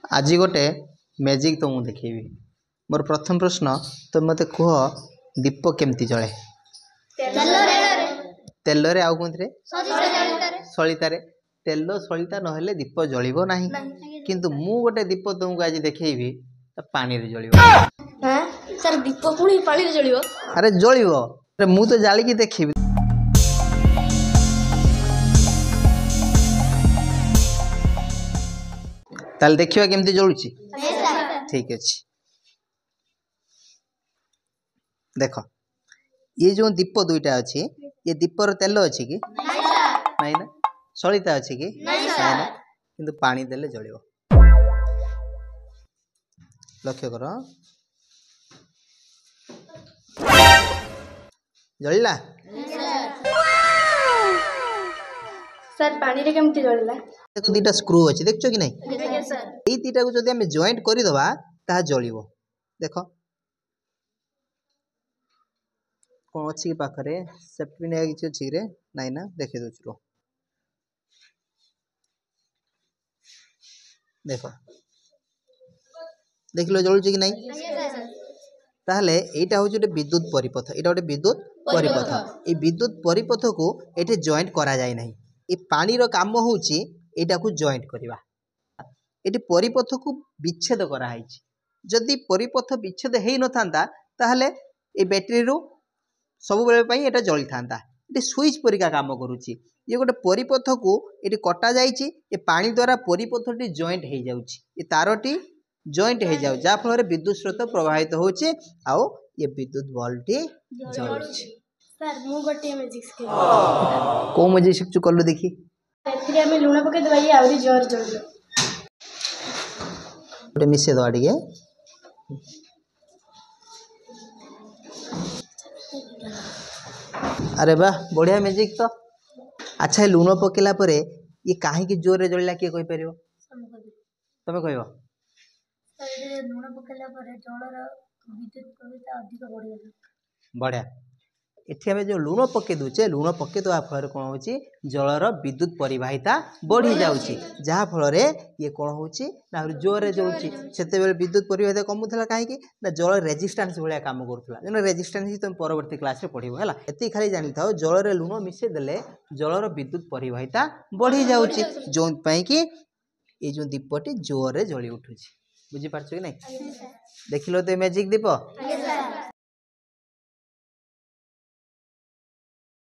आज गोटे मैजिक तो मुझे देखेबी। मोर प्रथम प्रश्न तो मत कह दीप केमती जले? तेल रे आउ कोंथरे सलितारे। तेल सलिता नहेले दीप जलिबो नाही, किंतु मु गोटे दीप तुमको आज देखेबी पानी रे जलिबो। सर दीप पुणी पानी रे जलिबो? अरे जलिबो, अरे मु तो जाली की देखेबी। ताल देखिवा केमती जलुची? ठीक अछि। देखो ये जो दीप दुईटा अच्छी, ये दीपर तेल अच्छी कि नहीं ना? सलिता अच्छी कि नहीं ना? किंतु पानी देले जलिबो। लक्ष्य कर, जलिला? सर पानी रे केमती जलिला? देखो दीटा स्क्रू अच्छी, देखछो कि नहीं? ये दीटा को जदि हमें जॉइंट करि दबा ता जलिबो। देखो कौन अच्छी के पाखरे सेफ्टी ने किछ अछि रे? नहीं ना? देखे दो चलो। देखो देख लो जलुची कि नहीं? ताहले एटा हो जोटे विद्युत परिपथ, एटा गोटे विद्युत परिपथ। ए विद्युत परिपथ को एटे जॉइंट करा जाय नहीं। ए पानी रो काम होउची एटा को जॉइंट करबा। एटी परिपथ को विच्छेद करा हाइची। जदि परिपथ विच्छेद हेई न थांता ताहले ए बैटरी रो सब बेले पई एटा जळी थांता। एटी स्विच परिका काम करूची। ये गोटे परिपथ को एटी कटा जाइची, ए पानी द्वारा परिपथटी जॉइंट हेई जाउची। ए तारटी जॉइंट हेई जाउ जा फल रे विद्युत स्रोत प्रवाहित होउची आउ ये विद्युत बल्ब टी जळुची। सर मु गोटे मैजिक सिखे। को मैजिक सिखचु कल्लु देखी? एथिरे हमें लूण पके दबाई आउरी जोर जळियो। गोटे मिसे दवा टिके। अरे वाह बढ़िया मैजिक तो। अच्छा लूण पकेला परे ये काहे की जोर रे जळिला के कहि परियो? तमे कहबो। सर लूण पकेला परे जळर विद्युत प्रवाह अधिक बढ़ि जाय। बढ़िया। एठी हमें जो लूण पके दुचे, लूण पके दवा फल कोन होची जलर विद्युत परिवाहिता बढ़ी जाउची, जहा फल रे ये कोन होची ना जोर रे जळुची। सेते बेले विद्युत परिवाहिता कमुथला काहे की ना जल रेजिस्टेंस भलिया काम करथला। जने रेजिस्टेंस तुम परवर्ती क्लास रे पढिबो हैला। एती खाली जानि थाओ जल रे लूण मिसे देले जलर विद्युत परिवाहिता बढ़ी जाउची, जों पई की ए जो दीपटी जोर रे जळी उठुची। बुझी पारछो कि नहीं? देखिलो तो मैजिक दीप।